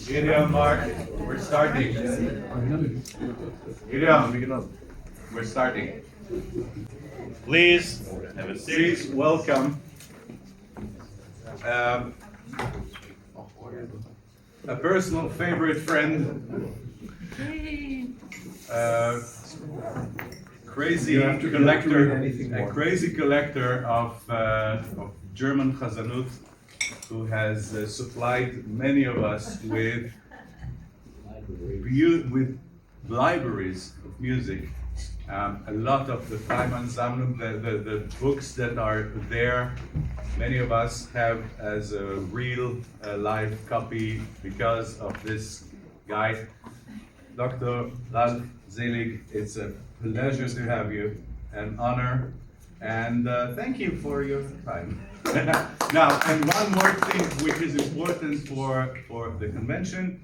Gideon, Mark, we're starting. Gideon, we're starting. Please have a seat. Please welcome a personal favorite friend, crazy collector of German Chazanut, who has supplied many of us with libraries of music. A lot of the Freimann-Sammlung, the books that are there, many of us have as a real live copy because of this guy, Dr. Ralph Selig. It's a pleasure to have you, an honor, and thank you for your time. Now, and one more thing which is important for the convention.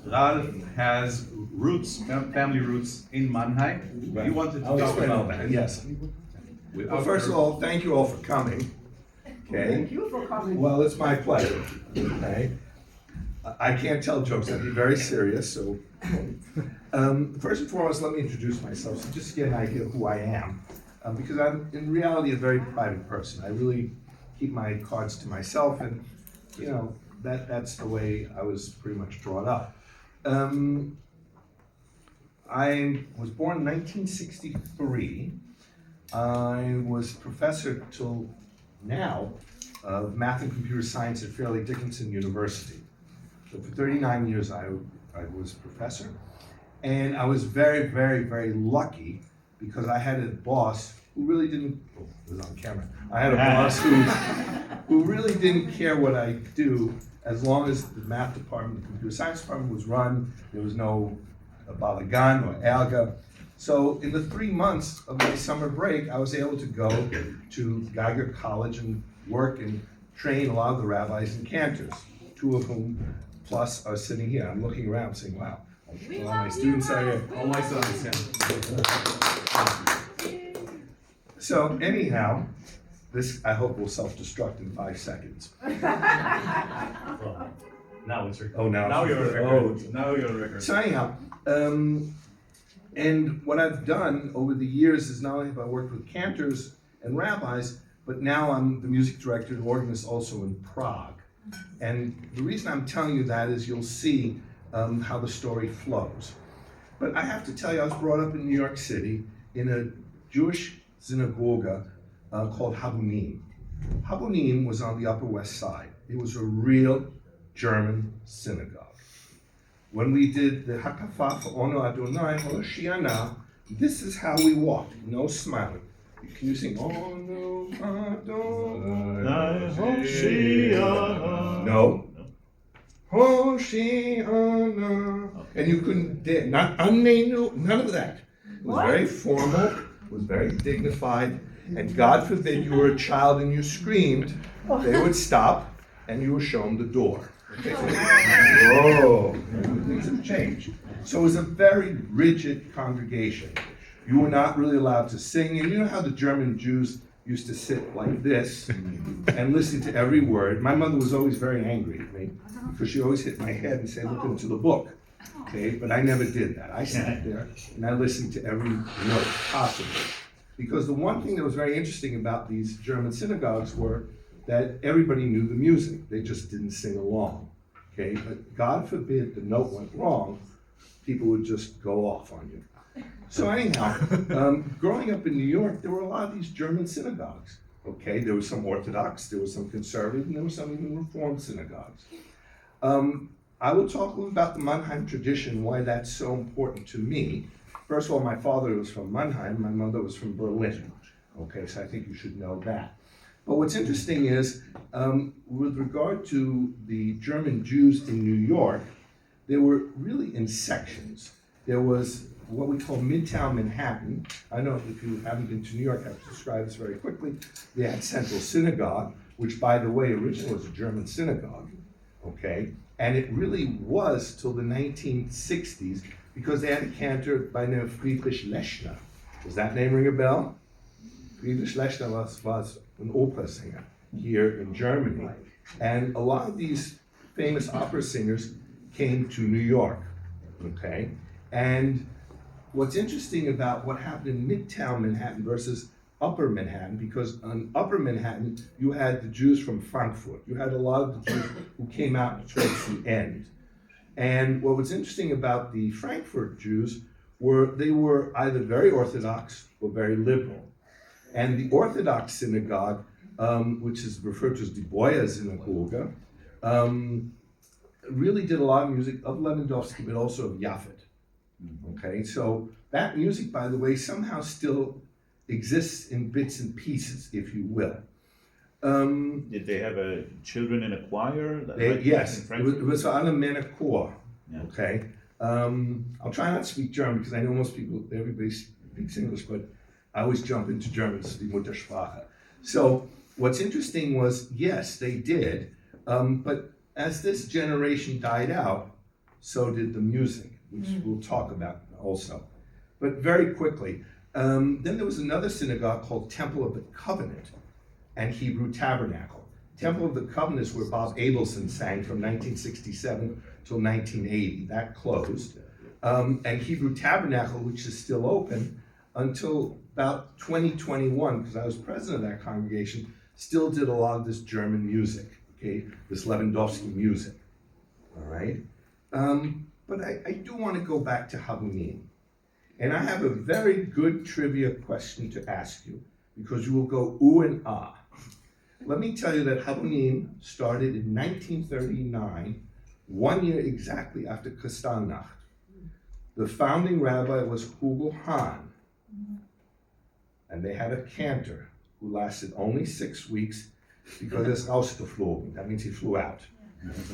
Ralph has roots, family roots in Mannheim. You wanted to talk about that. Yes. Well, first of all, thank you all for coming. Okay. Thank you for coming. Well, it's my pleasure. Okay. I can't tell jokes. I'd be very serious. So, first and foremost, let me introduce myself, so just to get an idea of who I am, because I'm in reality a very private person. I really keep my cards to myself, and you know that's the way I was pretty much brought up. I was born in 1963. I was professor till now of math and computer science at Fairleigh Dickinson University. So for 39 years I was professor. And I was very, very, very lucky because I had a boss who really didn't, oh, it was on camera. I had a boss who really didn't care what I do as long as the math department, the computer science department was run. There was no balagan or alga. So in the 3 months of my summer break, I was able to go to Geiger College and work and train a lot of the rabbis and cantors, 2 of whom plus are sitting here. I'm looking around saying, wow, a lot of my students are here. All my sons, yeah. So anyhow, this I hope will self-destruct in 5 seconds. Well, now it's recorded. Oh, Now you're a record. Now you're a record. So anyhow, and what I've done over the years is not only have I worked with cantors and rabbis, but now I'm the music director and organist also in Prague. And the reason I'm telling you that is you'll see how the story flows. But I have to tell you, I was brought up in New York City in a Jewish synagogue called Habunim. Habunim was on the Upper West Side. It was a real German synagogue. When we did the Hakafa for Ono Adonai Hoshiana, this is how we walked, no smiling. Can you sing Ono Adonai Hoshiana? No. Hoshiana. And you couldn't dare, not Amenu, none of that. It was very formal, it was very dignified, and God forbid you were a child and you screamed, they would stop and you would show them the door. Okay, so, whoa, things have changed. So it was a very rigid congregation. You were not really allowed to sing, and you know how the German Jews used to sit like this and listen to every word. My mother was always very angry at me because she always hit my head and said, look into the book. Okay, but I never did that. I sat there and I listened to every note possible. Because the one thing that was very interesting about these German synagogues were that everybody knew the music. They just didn't sing along. Okay, but God forbid the note went wrong, people would just go off on you. So anyhow, growing up in New York, there were a lot of these German synagogues. Okay, there was some Orthodox, there was some conservative, and there were some even Reformed synagogues. I will talk a little about the Mannheim tradition, why that's so important to me. First of all, my father was from Mannheim, my mother was from Berlin. Okay, so I think you should know that. But what's interesting is, with regard to the German Jews in New York, they were really in sections. There was what we call Midtown Manhattan. I know if you haven't been to New York, I have to describe this very quickly. They had Central Synagogue, which by the way, originally was a German synagogue, okay? And it really was till the 1960s because they had a cantor by the name of Friedrich Lechner. Does that name ring a bell? Friedrich Lechner was an opera singer here in Germany. And a lot of these famous opera singers came to New York, okay? And what's interesting about what happened in Midtown Manhattan versus Upper Manhattan, because on Upper Manhattan, you had the Jews from Frankfurt. You had a lot of the Jews who came out towards the end. And what was interesting about the Frankfurt Jews they were either very Orthodox or very liberal. And the Orthodox synagogue, which is referred to as the Boya Synagogue, really did a lot of music of Lewandowski, but also of Yafet. Okay, so that music, by the way, somehow still exists in bits and pieces, if you will. Did they have children in a choir? Yes, in it Frankfurt? was alle Männer Chor. Yeah. Okay, I'll try not to speak German because I know everybody speaks English, but I always jump into German, it's die Muttersprache. So what's interesting was, yes, they did, but as this generation died out, so did the music, which we'll talk about also. But very quickly, then there was another synagogue called Temple of the Covenant and Hebrew Tabernacle. Temple of the Covenant is where Bob Abelson sang from 1967 till 1980. That closed. And Hebrew Tabernacle, which is still open until about 2021, because I was president of that congregation, still did a lot of this German music, okay, this Lewandowski music, all right? But I do want to go back to Habunim. And I have a very good trivia question to ask you, because you will go ooh and ah. Let me tell you that Habunim started in 1939, 1 year exactly after Kristallnacht. The founding rabbi was Hugel Hahn, and they had a cantor who lasted only 6 weeks because it's rausgeflogen. That means he flew out.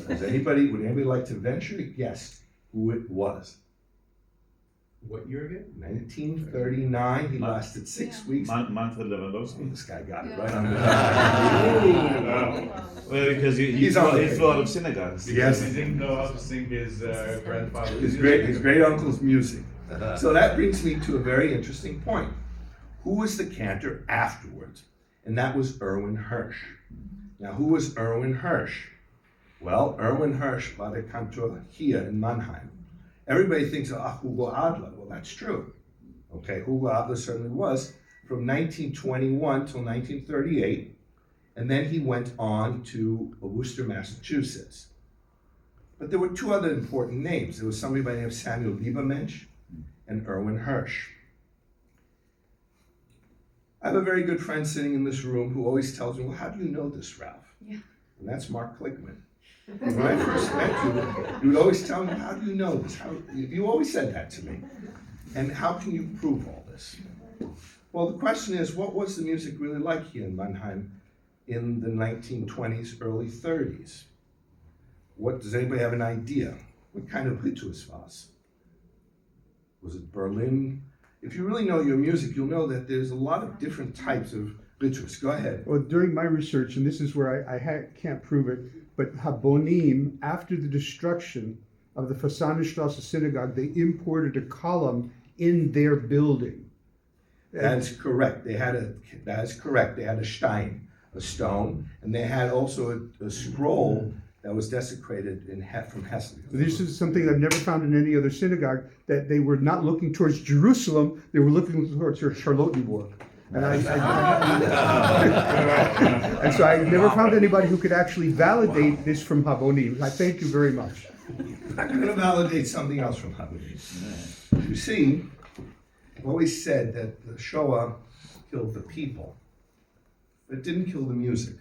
Would anybody like to venture to guess who it was? What year again? 1939, he lasted 6 weeks. Manfred Lewandowski. This guy got it right on the Well, because he He's on it. flew out of synagogues. Yes. He didn't know how to sing his grandfather's his music. great uncle's music. So that brings me to a very interesting point. Who was the cantor afterwards? And that was Erwin Hirsch. Now, who was Erwin Hirsch? Well, Erwin Hirsch war der Kantor here in Mannheim. Everybody thinks of Hugo Adler. Well, that's true. Okay, Hugo Adler certainly was from 1921 till 1938, and then he went on to Worcester, Massachusetts. But there were two other important names. There was somebody by the name of Samuel Liebermensch and Erwin Hirsch. I have a very good friend sitting in this room who always tells me, well, how do you know this, Ralph? Yeah. And that's Mark Kligman. When I first met you would always tell me, how do you know this? You always said that to me. And how can you prove all this? Well, the question is, what was the music really like here in Mannheim in the 1920s, early 30s? Does anybody have an idea? What kind of Ritus was? Was it Berlin? If you really know your music, you'll know that there's a lot of different types of Ritus. Go ahead. Well, during my research, and this is where I can't prove it, but Habonim, after the destruction of the Fasanenstrasse synagogue, they imported a column in their building. That's correct. That is correct. They had a stein, a stone, and they had also a scroll that was desecrated from Hesse. This is something I've never found in any other synagogue, that they were not looking towards Jerusalem, they were looking towards Charlottenburg. And and so I never found anybody who could actually validate this from Habonim. I thank you very much. I'm going to validate something else from Habonim. You see, I've always said that the Shoah killed the people, but it didn't kill the music.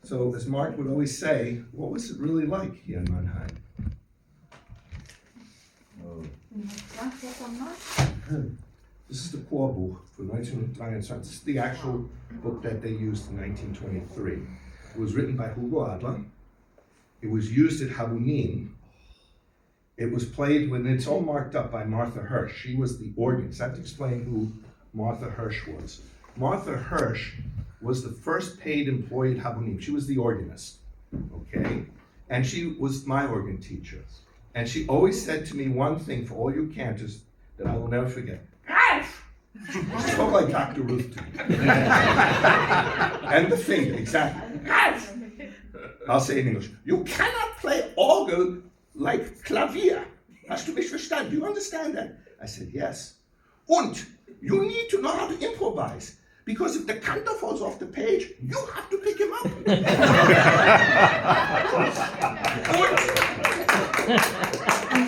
So as Mark would always say, what was it really like here in Mannheim? This is the Chorbuch for 1923. This is the actual book that they used in 1923. It was written by Hugo Adler. It was used at Habunim. It was played when it's all marked up by Martha Hirsch. She was the organist. I have to explain who Martha Hirsch was. Martha Hirsch was the first paid employee at Habunim. She was the organist, okay? And she was my organ teacher. And she always said to me one thing for all you cantors that I will never forget. Ralph, She spoke like Dr. Ruth to me. And the finger, exactly. I'll say it in English. You cannot play orgel like Klavier. Hast du mich verstanden? Do you understand that? I said, yes. Und you need to know how to improvise. Because if the cantor falls off the page, you have to pick him up.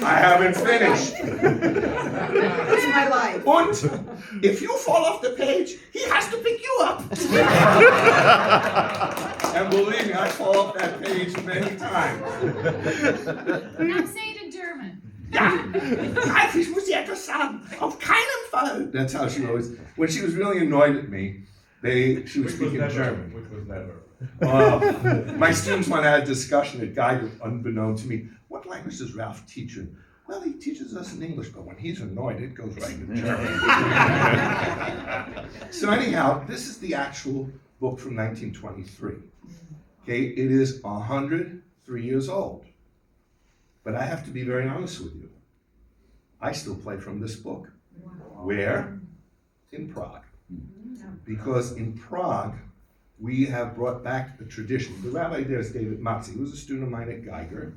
I haven't finished. That's my life. Und if you fall off the page, he has to pick you up. And believe me, I fall off that page many times. Now say it in German. Ja, Ralf, ich muss dir etwas sagen. Auf keinen Fall. That's how she always, when she was really annoyed at me, she would speak in German. Which was never. My students want to have a discussion at Geiger, unbeknown to me. What language does Ralph teach you? Well, he teaches us in English, but when he's annoyed, it goes right into German. So anyhow, this is the actual book from 1923. Okay, it is 103 years old. But I have to be very honest with you. I still play from this book. Where? In Prague. Because in Prague, we have brought back the tradition. The rabbi there is David Matzi, who was a student of mine at Geiger.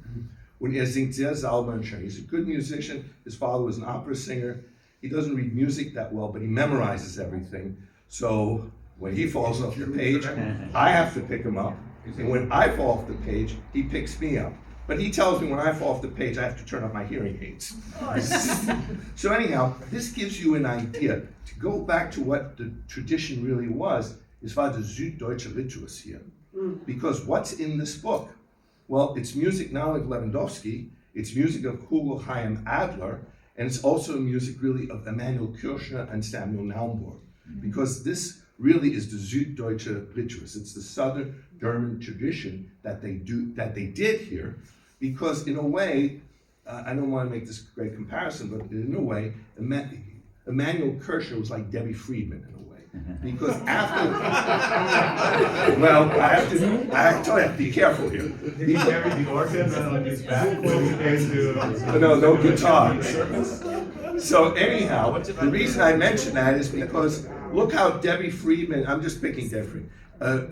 When singt sehr sauber and schön. He's a good musician. His father was an opera singer. He doesn't read music that well, but he memorizes everything. So when he falls off the page, I have to pick him up. And when I fall off the page, he picks me up. But he tells me when I fall off the page, I have to turn up my hearing aids. So anyhow, this gives you an idea. To go back to what the tradition really was, es war der Süddeutsche Rituals here. Because what's in this book? Well, it's music not only of Lewandowski, it's music of Hugo Chaim Adler, and it's also music really of Emanuel Kirchner and Samuel Naumburg. Because this really is the Süddeutsche Rituals. It's the southern German tradition that they did here, because in a way, I don't want to make this great comparison, but in a way, Emanuel Kirchner was like Debbie Friedman in a way. Because after, well, I tell you, be careful here. He carried the organ on his back when he came to. No guitar. So anyhow, the reason I mention that is because look how Debbie Friedman, I'm just picking Debbie Friedman,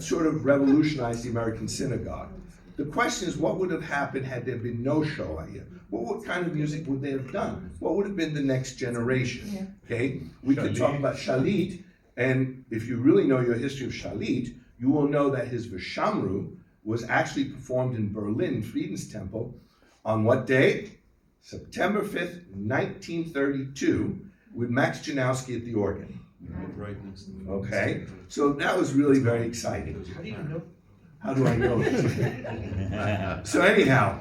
sort of revolutionized the American synagogue. The question is, what would have happened had there been no Shoah here? What kind of music would they have done? What would have been the next generation? Okay, we could talk about Shalit, and if you really know your history of Shalit, you will know that his Vishamru was actually performed in Berlin, Frieden's Temple, on what day? September 5th, 1932, with Max Janowski at the organ. Right next to me. Okay, so that was really very exciting. How do you know? How do I know it? So anyhow,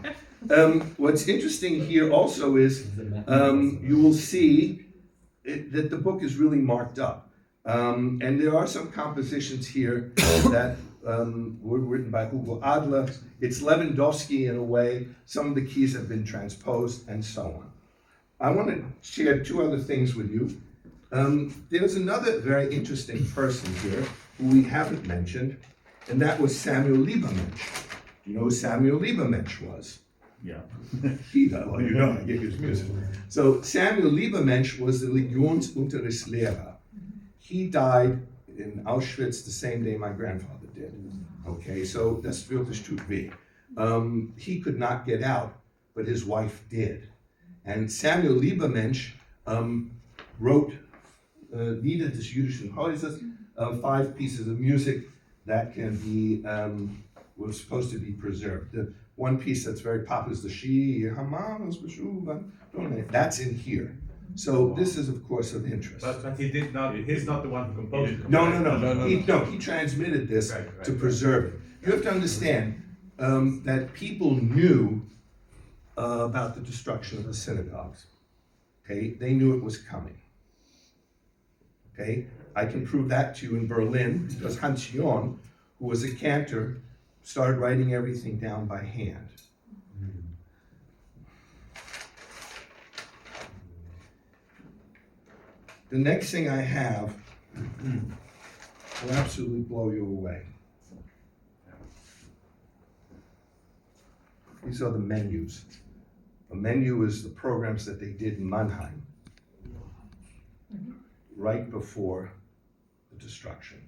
what's interesting here also is you will see that the book is really marked up. And there are some compositions here that were written by Hugo Adler. It's Lewandowski in a way. Some of the keys have been transposed and so on. I want to share two other things with you. There's another very interesting person here who we haven't mentioned, and that was Samuel Liebermensch. Do you know who Samuel Liebermensch was? Yeah. Well, you know, I gave you his music. So Samuel Liebermensch was the Legionsunterrichtslehrer. He died in Auschwitz the same day my grandfather did. Okay, so das wirklich tut weh. He could not get out, but his wife did. And Samuel Liebermensch wrote Lieder des jüdischen Hauses, 5 pieces of music that can be, was supposed to be preserved. The one piece that's very popular is the Shi Hamas B'Shuva. That's in here. So this is of course of interest. But he did not, he's not the one who composed it. No. He transmitted this to preserve it. You have to understand that people knew about the destruction of the synagogues. Okay, they knew it was coming. Okay, I can prove that to you in Berlin because Hans Jon, who was a cantor, started writing everything down by hand. The next thing I have will absolutely blow you away. These are the menus. A menu is the programs that they did in Mannheim. right before the destruction.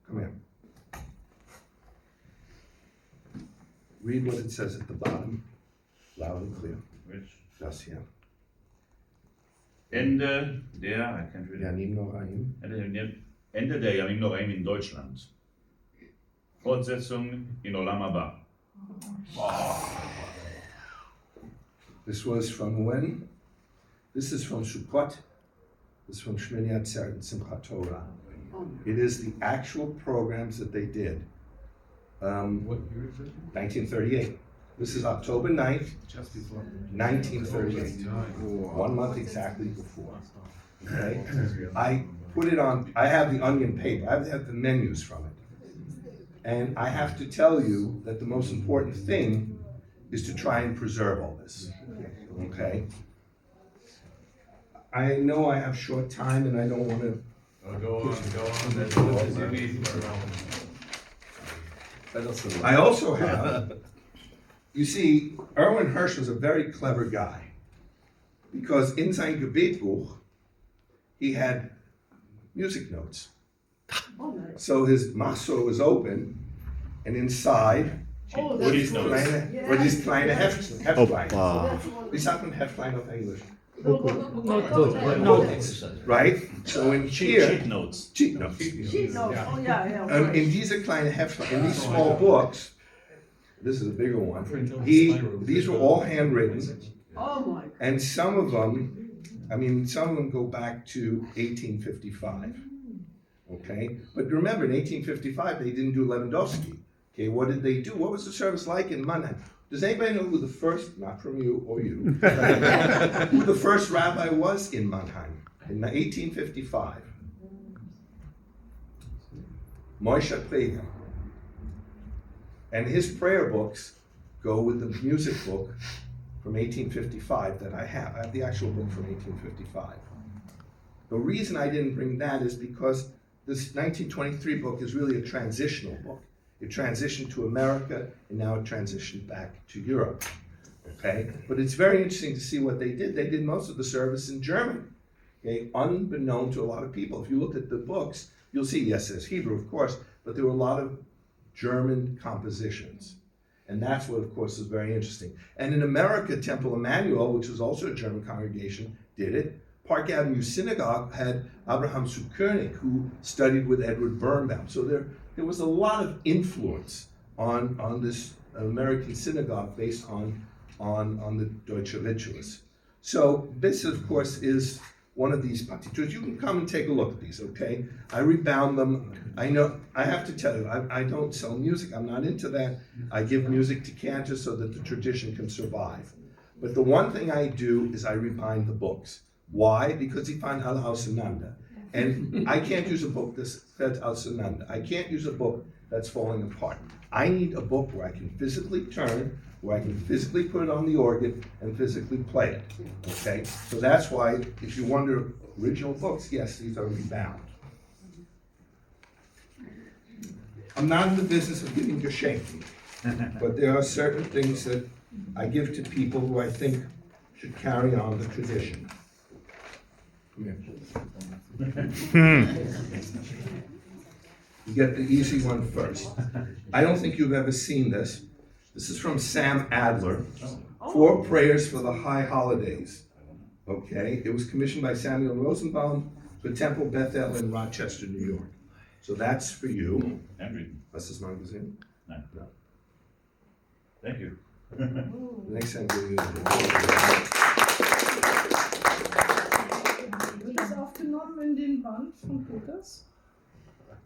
Come here. Read what it says at the bottom, loud and clear. Which? Das hier. Ende der, I can't read it. Yanim Noraim. Ende der Yamim Noraim in Deutschland. Fortsetzung in Olam Haba. This was from when? This is from Sukkot. This is from Shmini Atzeret and Simchat Torah. It is the actual programs that they did. What year is it? 1938. This is October 9th, Just before. 1938. 1 month exactly before. Okay? I put it on, I have the onion paper, I have the menus from it. And I have to tell you that the most important thing is to try and preserve all this. Okay? I know I have short time and I don't want to. Go on, that's all as you need. I also have, you see, Erwin Hirsch was a very clever guy because in sein Gebetbuch, he had music notes. So his maso was open and inside were these kleine Heftlein. Wie sagt man Heftlein auf Englisch? Right? So in here, Cheat notes. cheat notes. Oh, yeah. In diese kleine Heftlein, in these small books, this is a bigger one, these were all handwritten, Oh, my. and some of them go back to 1855. Okay? But remember, in 1855, they didn't do Lewandowski. Okay, what did they do? What was the service like in Mannheim? Does anybody know who the first, not from you or you, who the first rabbi was in Mannheim in 1855? Moshe Prager. And his prayer books go with the music book from 1855 that I have. I have the actual book from 1855. The reason I didn't bring that is because this 1923 book is really a transitional book. It transitioned to America, and now it transitioned back to Europe, okay? But it's very interesting to see what they did. They did most of the service in German, okay? Unbeknown to a lot of people. If you look at the books, you'll see, yes, there's Hebrew, of course, but there were a lot of German compositions. And that's what, of course, is very interesting. And in America, Temple Emmanuel, which was also a German congregation, did it. Park Avenue Synagogue had Abraham Zukernik, who studied with Edward Birnbaum. So there was a lot of influence on this American synagogue based on the Deutsche Rituals. So this, of course, is one of these partitures. You can come and take a look at these, okay? I rebound them. I know, I have to tell you, I don't sell music. I'm not into that. I give music to cantors so that the tradition can survive. But the one thing I do is I rebind the books. Why? Because he found al auseinander. And I can't use a book that's fed auseinander. I can't use a book that's falling apart. I need a book where I can physically turn, where I can physically put it on the organ and physically play it, okay? So that's why, if you wonder, original books, yes, these are rebound. I'm not in the business of giving geschenk, but there are certain things that I give to people who I think should carry on the tradition. Come here. You get the easy one first. I don't think you've ever seen this. This is from Sam Adler, 4 Prayers for the High Holidays. Okay, it was commissioned by Samuel Rosenbaum for Temple Bethel in Rochester, New York. So that's for you. Henry. Was das magazine? No. No. Thank you. The next time we Wird das aufgenommen in den Band von Peters?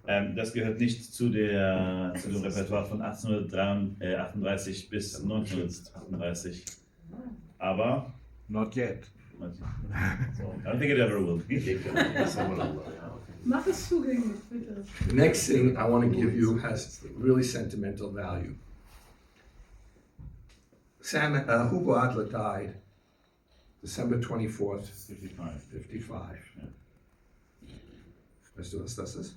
Das gehört nicht zu dem Repertoire von 1838 bis 1938. Aber Not yet. I don't think it ever will. Mach es zugänglich, bitte. The next thing I want to give you has really sentimental value. Hugo Adler died December 24th, 55. Weißt du, was das ist?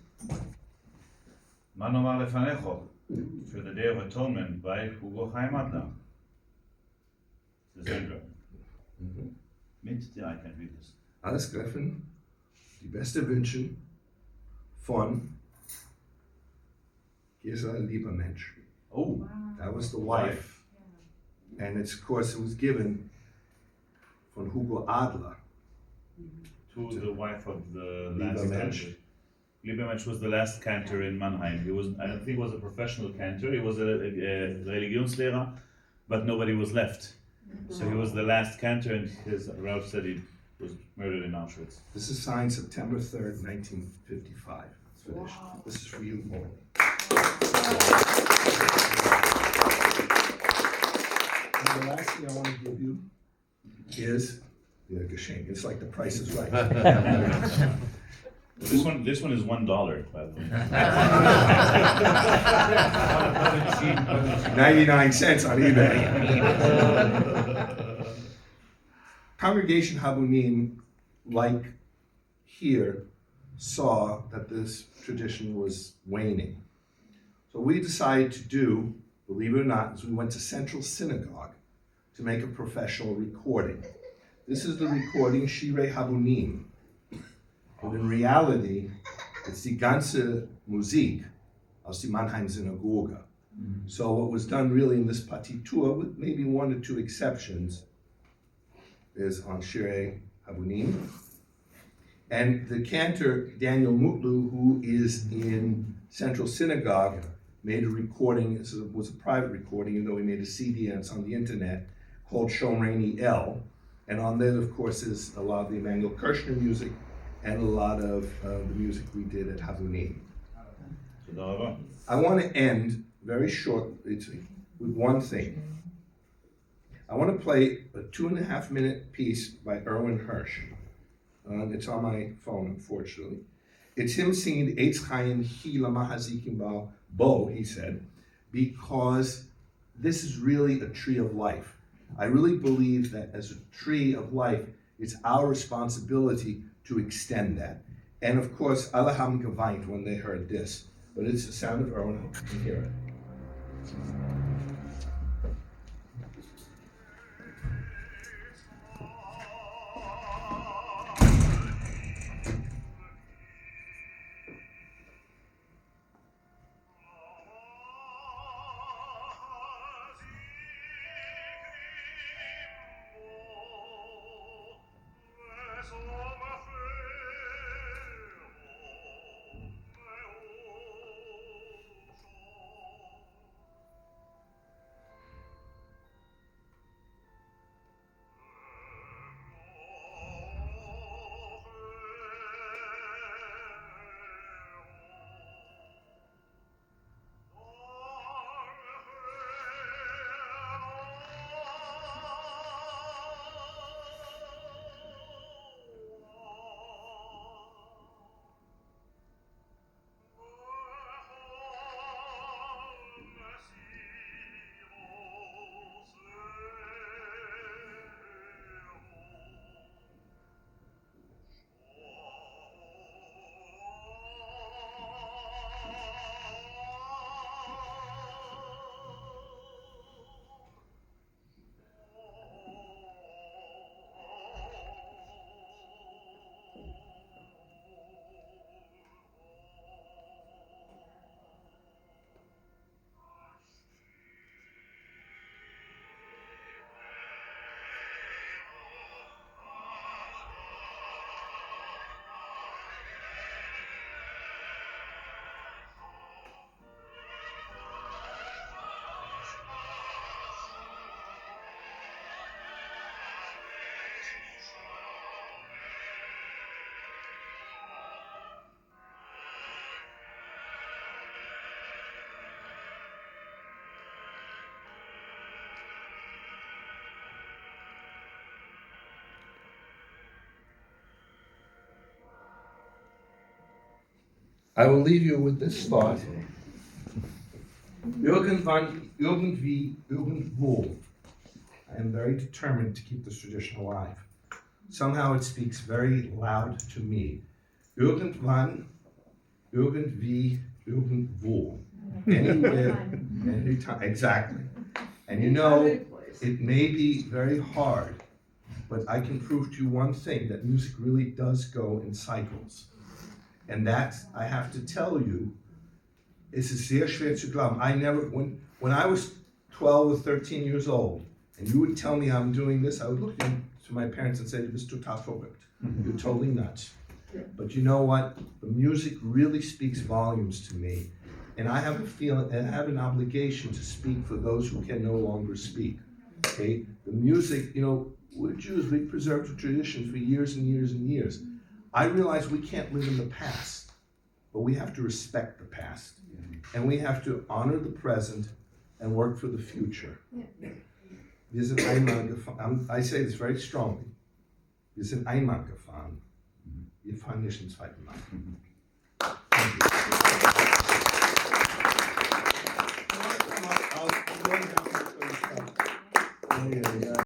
Mano Male Fanecho für the Day of Atonement by Hugo Adler. The same mit der I can read this. Alles Greifen, die beste wünschen von Hier ist ein lieber Mensch. Oh, That was the wife. And it's, of course, it was given von Hugo Adler. To the wife of the Lieber last Mensch. cantor. Lieber Mensch was the last cantor in Mannheim. He was, I don't think he was a professional cantor. He was a Religionslehrer, but nobody was left. So he was the last cantor, and his Ralph said he was murdered in Auschwitz. This is signed September 3rd, 1955. It's finished. This is for you, Paul. And the last thing I want to give you is the Geschenk. It's like the Price is Right. This one is $1, by the way. 99 cents on eBay. Congregation Habunim, like here, saw that this tradition was waning. So what we decided to do, believe it or not, is we went to Central Synagogue to make a professional recording. This is the recording Shirei Habunim. But in reality, it's die ganze Musik aus die Mannheim Synagoge. So what was done really in this partitur, with maybe one or two exceptions, is on Shirei Habunim. And the cantor Daniel Mutlu, who is in Central Synagogue, made a recording. It was a private recording, even though he made a CD and it's on the internet, called Shomreini El. And on there, of course, is a lot of the Emmanuel Kirshner music and a lot of the music we did at Habunim. I want to end very shortly with one thing. I want to play a 2.5-minute piece by Erwin Hirsch. It's on my phone, unfortunately. It's him singing Eitz Chaim Hi Lamahazikim Bo, he said, because this is really a tree of life. I really believe that as a tree of life, it's our responsibility to extend that. And of course, alle haben geweint when they heard this, but it's the sound of Erwin. You can hear it. I will leave you with this thought. Irgendwann, irgendwie, irgendwo. I am very determined to keep this tradition alive. Somehow it speaks very loud to me. Irgendwann, irgendwie, irgendwo. Anywhere, anytime, exactly. And you know, it may be very hard, but I can prove to you one thing, that music really does go in cycles. And that, I have to tell you, es ist sehr schwer zu glauben. When I was 12 or 13 years old, and you would tell me I'm doing this, I would look to my parents and say, du bist total verrückt. You're totally nuts. But you know what? The music really speaks volumes to me. And I have a feeling, and I have an obligation to speak for those who can no longer speak. Okay? The music, we're Jews, we preserved the tradition for years and years and years. I realize we can't live in the past, but we have to respect the past. And we have to honor the present and work for the future. Wir sind einmal gefahren, I say this very strongly, wir sind einmal gefahren, wir fahren nicht ein zweites Mal. Thank you.